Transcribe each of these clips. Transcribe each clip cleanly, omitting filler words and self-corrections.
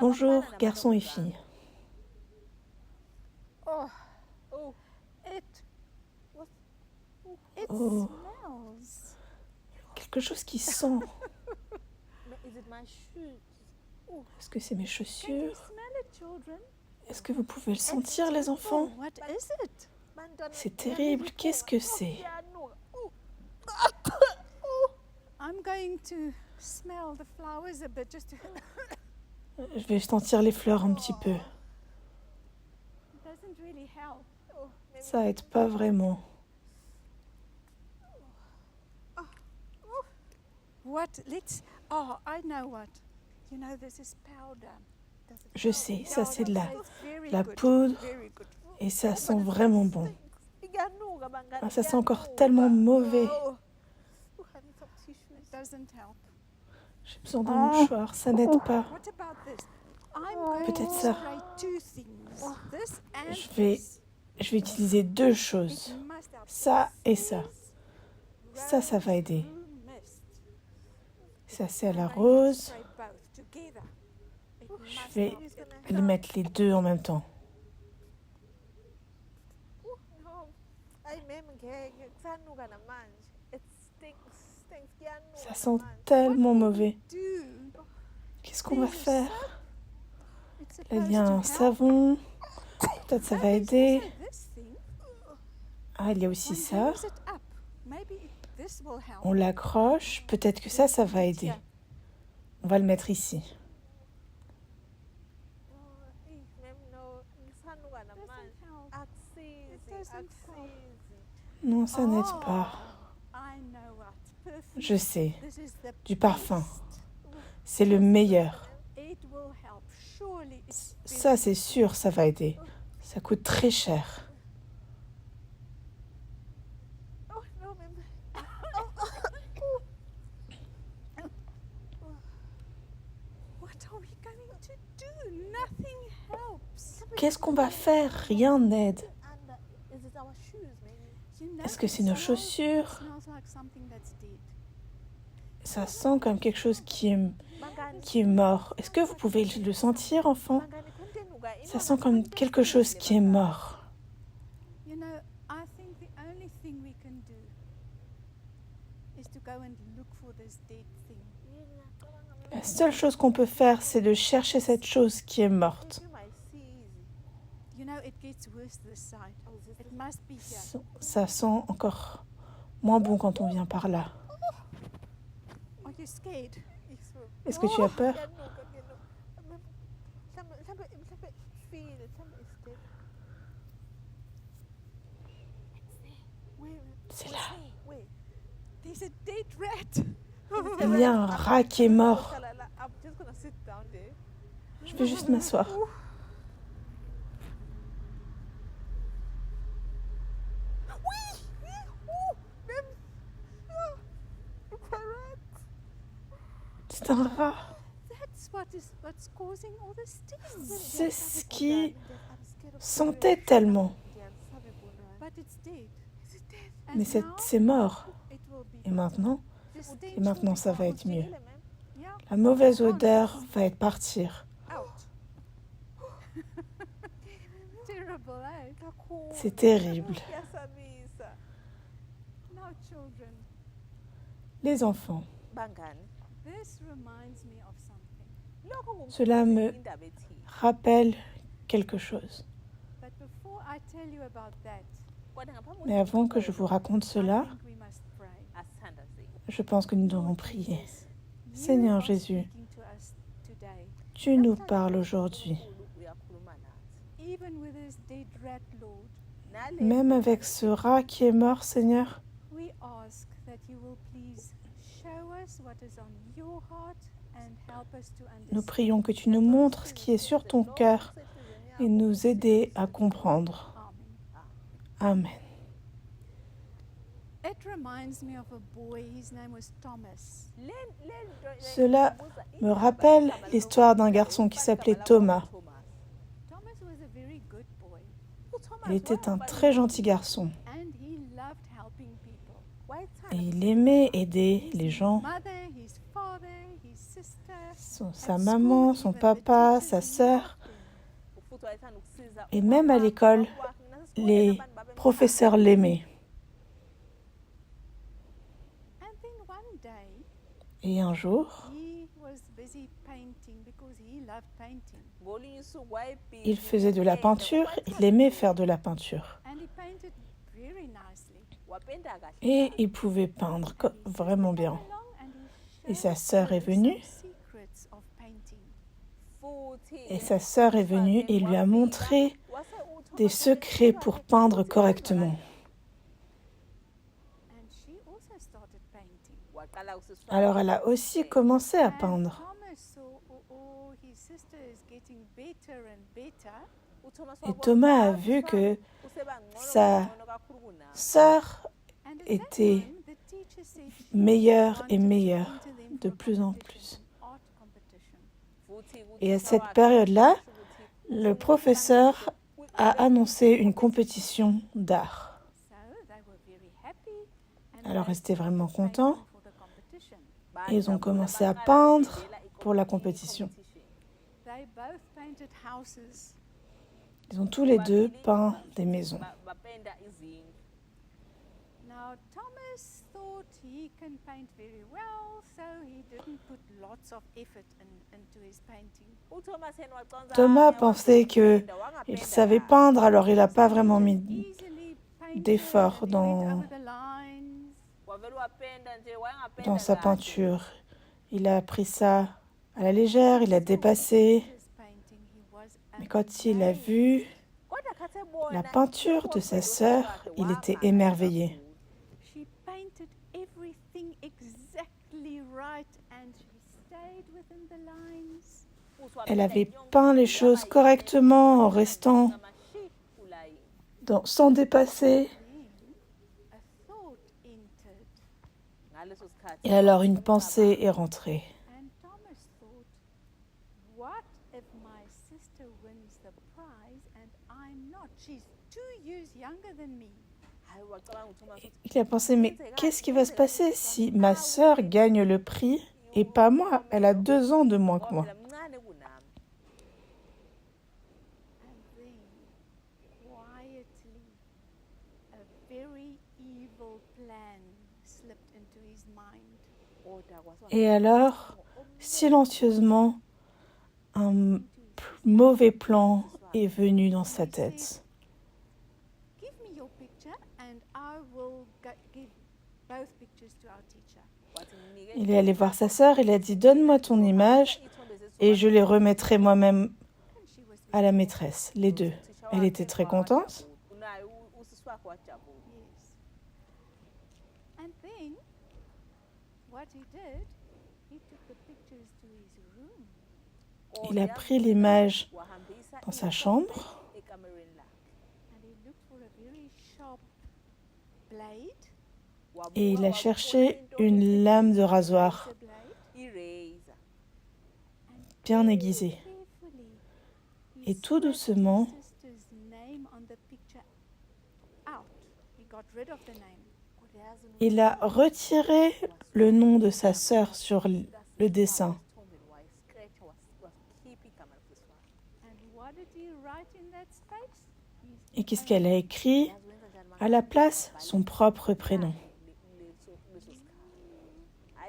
Bonjour, garçons et filles. Oh, it Oh, smells. quelque chose qui sent. Is it my shoes? Est-ce que c'est mes Can you chaussures? smell it, children? Est-ce que vous pouvez le sentir, les enfants? Oh, what is it? C'est terrible. Qu'est-ce que c'est? I'm going to smell the flowers a bit just to... Je vais sentir les fleurs un petit peu. It doesn't really help. Ça aide pas vraiment. What? Let's... Oh, I know what. You know, this is powder. Je sais, ça c'est de Powder tastes very la good, poudre very good. et ça sent vraiment bon. Ah, Ah, ça sent encore tellement mauvais. It doesn't help. J'ai besoin d'un mouchoir, ça n'aide pas. What about this? I'm going Peut-être to ça. spray two things. This and Je vais utiliser deux It choses. must help. Ça et ça. Ça va aider. Room mist. Ça c'est à la I'm going to rose. spray both together. It Je must vais help. les mettre les deux en même temps. Ça sent tellement mauvais. Do. Qu'est-ce qu'on va faire? It's Là, il supposed y a to un help. savon. Peut-être ça va There's aider. also this thing. Ah, il y a aussi One ça. brings it up. Maybe this will help. On l'accroche. Peut-être que ça va aider. On va le mettre ici. Doesn't help. Non, ça n'aide Oh, pas. I know what. Perfume. Je sais. This is the Du parfum. best. C'est le meilleur. It will help. Surely it's Ça, c'est sûr, ça va aider. Ça coûte très cher. What are we going to do? Nothing helps. Qu'est-ce qu'on va faire? Rien n'aide. You know, Est-ce que it c'est nos smells- chaussures? smells like something that's dead. Ça sent comme quelque chose qui est mort. Est-ce que vous pouvez le sentir, enfant? Ça sent comme quelque chose qui est mort. You know, I think the only thing we can do is to go and look for this dead thing. La seule chose qu'on peut faire, c'est de chercher cette chose qui est morte. You know, it gets worse this side. It must be here. Ça sent encore moins bon quand on vient par là. Are you scared? Est-ce que tu as peur? C'est là. There's a dead rat. Il y a un rat qui est mort. Je vais juste m'asseoir. C'est un rat. That's what's causing all the stings. C'est ce qui sentait tellement. But it's dead. And Mais now c'est mort. it will be Et maintenant, the stench et maintenant will be ça va gone. être mieux. Yeah, La mauvaise odeur va être partir. out. Terrible, eh? C'est terrible. Now, children, Les enfants, this reminds me of something. cela me rappelle quelque chose. But before I tell you about that, Mais avant que je vous raconte I cela, think we must pray. je pense que nous devons prier. Jesus, you Seigneur are Jésus, speaking to us today. tu nous parles aujourd'hui. Even with this dead rat, Lord, Même avec ce rat qui est mort, Seigneur, we ask that you will please show us what is on your heart and help us to nous understand. prions que tu nous montres ce qui est sur ton cœur et nous aider à comprendre. Amen. Amen. It reminds me of a boy, his name was Thomas. Cela me rappelle l'histoire d'un garçon qui s'appelait Thomas. Thomas was a very good boy Il était un très gentil garçon and he loved helping people. et il aimait aider les gens. Mother, his father, his sister, sa maman, son papa, sa sœur. Et même à l'école, les professeurs l'aimaient. And then one day, Et un jour, he was busy painting because he loved painting. il faisait de la peinture, il aimait faire de la peinture. And he painted very nicely. Et il pouvait peindre vraiment bien. Came along and he Et sa showed sœur est her venue. some secrets of painting. Et sa sœur est venue et lui a montré des secrets pour peindre correctement. And she also started painting. Alors elle a aussi commencé à And peindre. Thomas saw, his sister is getting better and better. Et Thomas a vu que sa sœur And at était that time, the teacher said she meilleure wanted et to meilleure, enter them de for plus en competition, plus. art competition. Et à cette période-là, le professeur a annoncé une compétition d'art. So they were very happy and Alors they ils étaient vraiment started contents painting for the competition. et ils ont commencé à peindre pour la compétition. They both painted houses. Ils ont tous les deux peint des maisons. Now Thomas thought he can paint very well, so he didn't put lots of effort into his painting. Thomas pensait qu'il savait peindre, alors il n'a pas vraiment mis Easily painted d'effort and he went over the lines. dans sa peinture. Il a pris ça à la légère, il a dépassé. His painting, he was Mais quand il a vu la peinture de sa sœur, il était émerveillé. She painted everything exactly right and she stayed within the lines. Elle avait peint les choses correctement en restant sans dépasser. Then a thought entered Et alors une pensée est rentrée. and Thomas thought, what if my sister wins the prize and I'm not? She's 2 years younger than me. Il a pensé, mais qu'est-ce qui va se passer si ma sœur gagne le prix et pas moi? Elle a 2 ans de moins que moi. And then, quietly, a very evil plan slipped into his mind. Et alors, silencieusement, un mauvais plan est venu dans sa tête. Give me your picture and I will give both pictures to our teacher. Il est allé voir sa sœur, il a dit, donne-moi ton image et je les remettrai moi-même And she was à la maîtresse, les deux. Elle était très contente. yes. And then, what he did, he took the pictures to his room Il a pris l'image dans sa chambre and he looked for a very sharp blade. et il a cherché une lame de rasoir The blade. bien aiguisée. Carefully, he Et tout scratched doucement, his sister's name on the picture out. He got rid of the name. il a retiré le nom de sa sœur sur le dessin. And what did he write in that space? His Et qu'est-ce qu'elle a écrit à la place? Son propre prénom. A.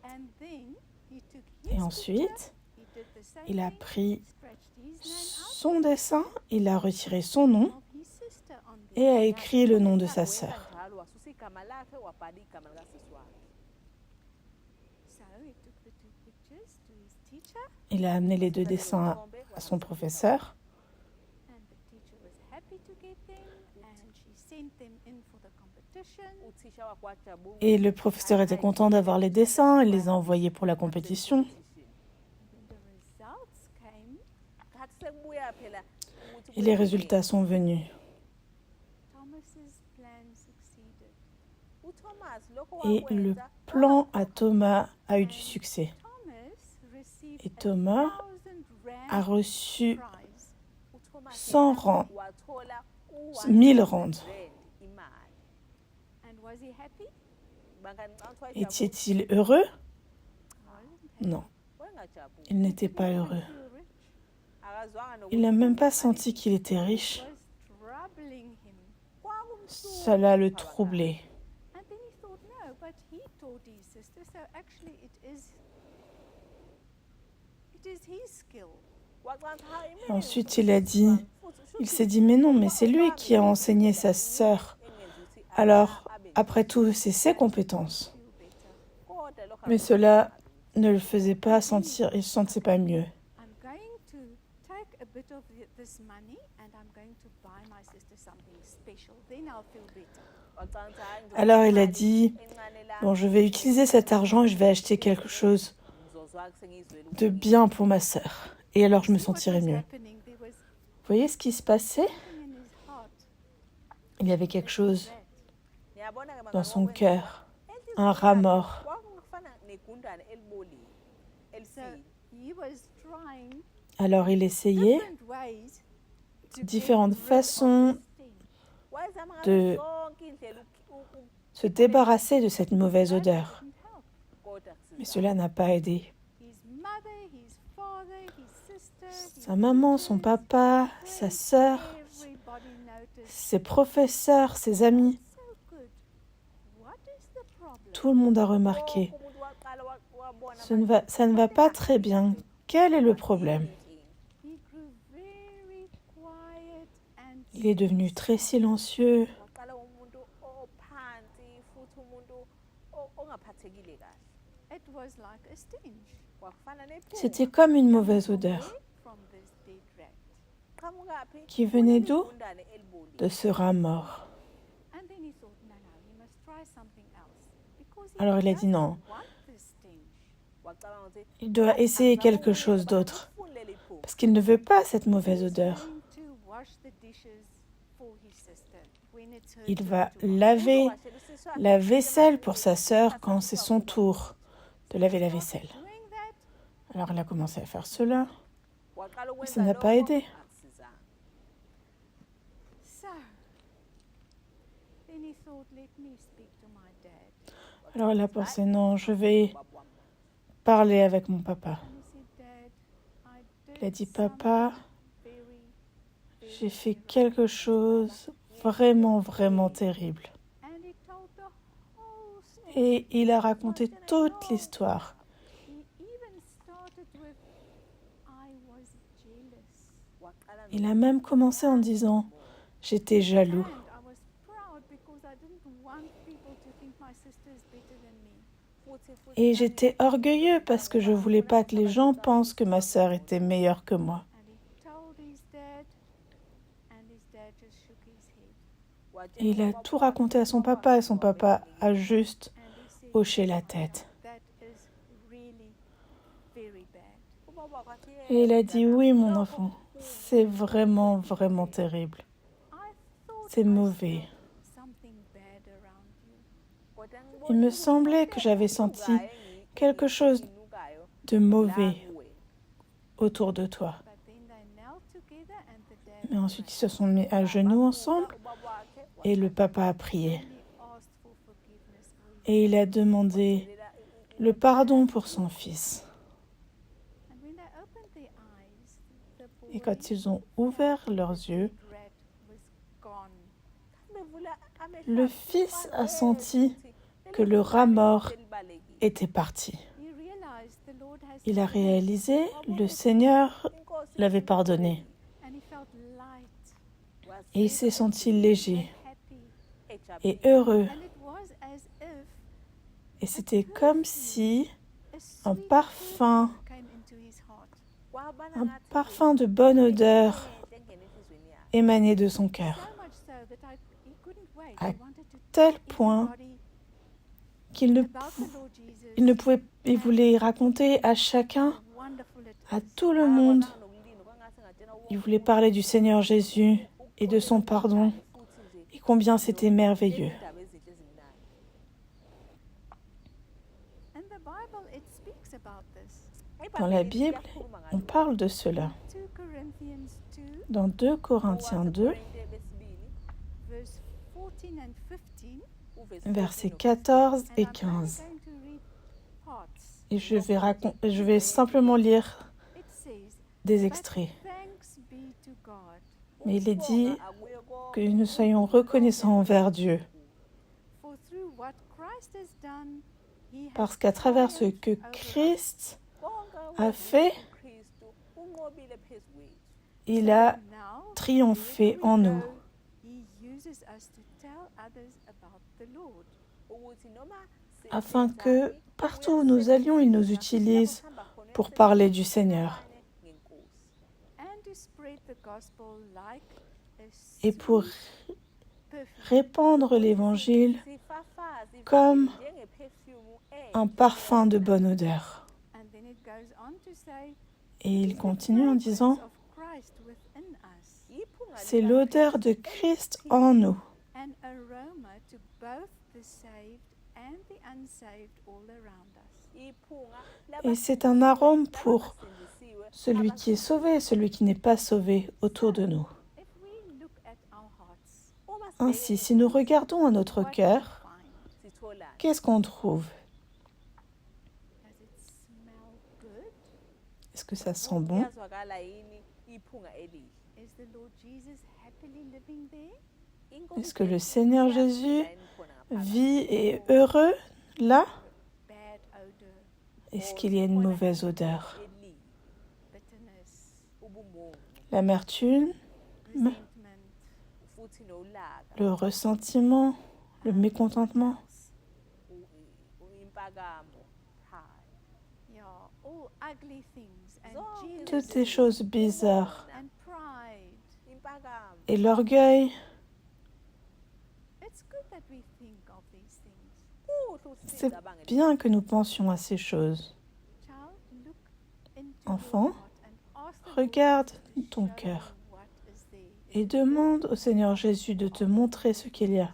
And then he took his Et picture, ensuite, he did the same il a thing, pris scratched his name son dessin, il a retiré son nom out of his sister on there. et a écrit le nom de sa sœur. So he took the 2 pictures to his teacher Il a amené les 2 dessins à son professeur and the teacher was happy to get them and she sent them in for the competition. et le professeur était content d'avoir les dessins, il les a envoyés pour la compétition. When the results came, Et les résultats sont venus. Thomas's plan succeeded. Et le plan à Thomas a eu du succès. Thomas received Et Thomas a a reçu prize. 100 rangs, 1000 rands. And was he happy? Était-il heureux? Well, Non, wayengajabuli. il n'était pas heureux. Feel rich. Akazwanga Il n'a même pas senti qu'il était riche. Was troubling him. Cela le troublait. And then he thought, no, but he taught his sister, so actually it is his skill. Et ensuite, il s'est dit, mais non, mais c'est lui qui a enseigné sa sœur. Alors, après tout, c'est ses compétences. Feel better. Mais cela ne le faisait pas sentir, il ne se sentait pas mieux. I'm going to take a bit of this money and I'm going to buy my sister something special. Then I'll feel better. Alors il a dit, bon, je vais utiliser cet argent et je vais acheter quelque chose de bien pour ma sœur. Et alors je me See what sentirai was mieux. happening? There was Vous voyez ce qui se passait? something in his heart Il y avait quelque chose that dans son cœur, un rat mort. so he was trying Alors il essayait different ways to différentes get rid of façons the stench. de se débarrasser de cette mauvaise That odeur. didn't help. Mais cela n'a pas aidé. His mother, his father, his sister, Sa maman, son papa, sa sœur, everybody noticed. ses professeurs, ses amis, So good. What is the problem? tout le monde a remarqué. Ça ne va pas très bien. Quel est le problème? He grew very quiet and Il est devenu très silencieux. it was like a stench. C'était comme une mauvaise odeur. From this dead rat. Qui venait d'où? De ce rat mort. And then he thought, no, he must try something else. Because he Alors il a dit doesn't non, want this stench. il doit essayer quelque chose d'autre. Parce qu'il ne veut pas cette mauvaise odeur. Going to wash the dishes for his sister when it's her Il turn va to wash. laver la vaisselle pour sa sœur quand c'est son tour de laver la vaisselle. Doing that, Alors il a commencé à faire cela. Mais ça n'a pas aidé. so then he thought, let me speak to my dad. Alors il a pensé, non, je vais parler avec mon papa. And he said, Dad, I did Il a dit, something papa, very, j'ai fait quelque chose vraiment, vraiment terrible. and he told the whole story. Et il a raconté toute l'histoire. He even started with, I was jealous. Il a même commencé en disant, j'étais jaloux. And I was proud because I didn't want people to think my sister is better than me. Et j'étais orgueilleux parce que je voulais pas que les gens pensent que ma sœur était meilleure que moi. And he told his dad, and his dad just shook his head. Et il a tout raconté à son papa et son papa a juste And he said, hoché la tête. that is really very bad. Et il a dit, oui mon enfant, c'est vraiment, vraiment terrible. I thought C'est I mauvais. saw something bad around you. Il me semblait que j'avais senti quelque chose de mauvais autour de toi. But then they knelt together and the dad Mais ensuite, ils se sont mis à genoux ensemble et le papa a prié. he asked for forgiveness for his. Et il a demandé le pardon pour son fils. And when they opened their eyes, the Et boy quand ils ont ouvert leurs yeux, rat was gone. le fils a senti que le rat mort était parti. He realized the Lord has Il a forgiven him, réalisé, le Seigneur l'avait pardonné. and he felt light, Et il s'est senti léger happy. et heureux. And it was as if Et c'était comme si a un sweet parfum, came into his heart. un parfum de bonne odeur émanait de son cœur. So much so that he couldn't wait. À He wanted to tel tell point everybody qu'il ne, about the Lord Jesus, il voulait raconter à chacun, how wonderful it à is. tout le monde. Il voulait parler du Seigneur Jésus et de son pardon et combien c'était merveilleux. And the Bible, it speaks about this. Dans la Bible, on parle de cela. 2 Corinthians 2, Dans 2 Corinthiens 2, verse 14 and 15. versets 14 et And I'm only 15. going to read parts. Et je vais simplement lire It says, des "But extraits. thanks be to God, Mais il est dit Ukubonga akuye konke que nous soyons reconnaissants envers Dieu. for through what Christ has done, he has Parce qu'à travers ce que triumphed over us." Christ konke a fait, uKristu unqobile phezu kwethu. il a So now, triomphé wherever en we nous. go, he uses us to tell others about the Lord. Ukuthi noma Afin que partout où nous allions, il nous utilise pour parler du Seigneur And to spread the gospel like a et pour sweet perfume. répandre l'Évangile comme un parfum de bonne odeur. And then it goes on to say, Et il "It's the continue en fragrance disant, of Christ within us, c'est l'odeur de Christ en nous. an aroma to both the saved and the unsaved all around us." Et c'est un arôme pour celui qui est sauvé et celui qui n'est pas sauvé autour de nous. If we look at our hearts, Ainsi, si nous regardons à notre what do we cœur, find? qu'est-ce qu'on trouve? Does it smell good? Est-ce que ça sent bon? Iyazwakala yini iphunga elihle? Is the Lord Jesus happily living there? Est-ce que le Seigneur Jésus vit et est heureux là? Bad odor, Est-ce qu'il y a une mauvaise odeur? Elihle, bitterness, ubumongo L'amertume, resentment, futhi nolaka, le ressentiment, le mécontentement, impakamo, pride. yeah, all ugly things, and Zonke toutes jealousy, ces choses bizarres. and pride. Impakamo. Et l'orgueil, It's good that we think of these things. Kuhle ukuthi c'est sicabange bien que nous pensions à ces choses. Child, look into Enfant, your heart and ask the Lord regarde to ton show cœur you what is there. et demande au Seigneur Jésus de te montrer ce qu'il y a.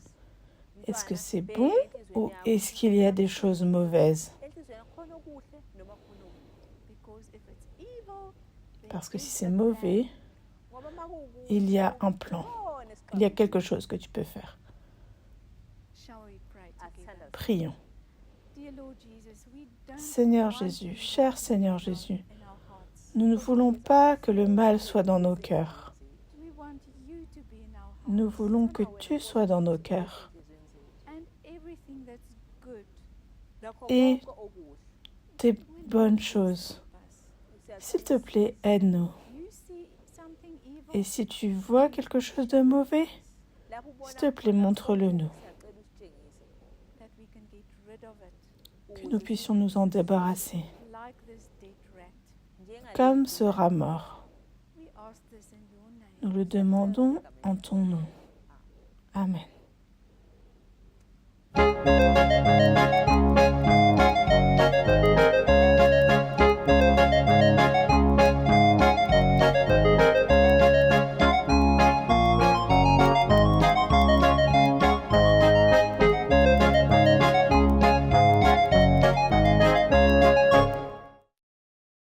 Est-ce que c'est bon ou est-ce qu'il y a des choses mauvaises? enhlizweni khona okuhle noma khona okubi. Because if it's evil, there Parce que is si a c'est plan. mauvais, Ngoba makukuhle il y a un plan. khona Il y a isiqabulo. quelque chose que tu peux faire. Shall we pray together? Asithandaze. Prions. Dear Lord Jesus, we don't Seigneur want Jésus, evil cher to Seigneur dwell Jésus, in our hearts. nous ne voulons pas que le mal soit dans nos cœurs. We want you to be in our Nous hearts. voulons que tu sois dans nos cœurs. And everything that's good, Nakho Et konke okuhle. tes bonnes choses. help us. S'il te plaît, aide-nous. You see something evil, Et si tu vois quelque chose de mauvais, Lapho ubona s'il te plaît, montre-le nous. siyacela usitshengise that we can get rid of it, Que nous puissions nous en débarrasser. like this dead rat. njengale Comme ce rat mort. We ask this in your name. Nous le demandons en ton nom. Amen.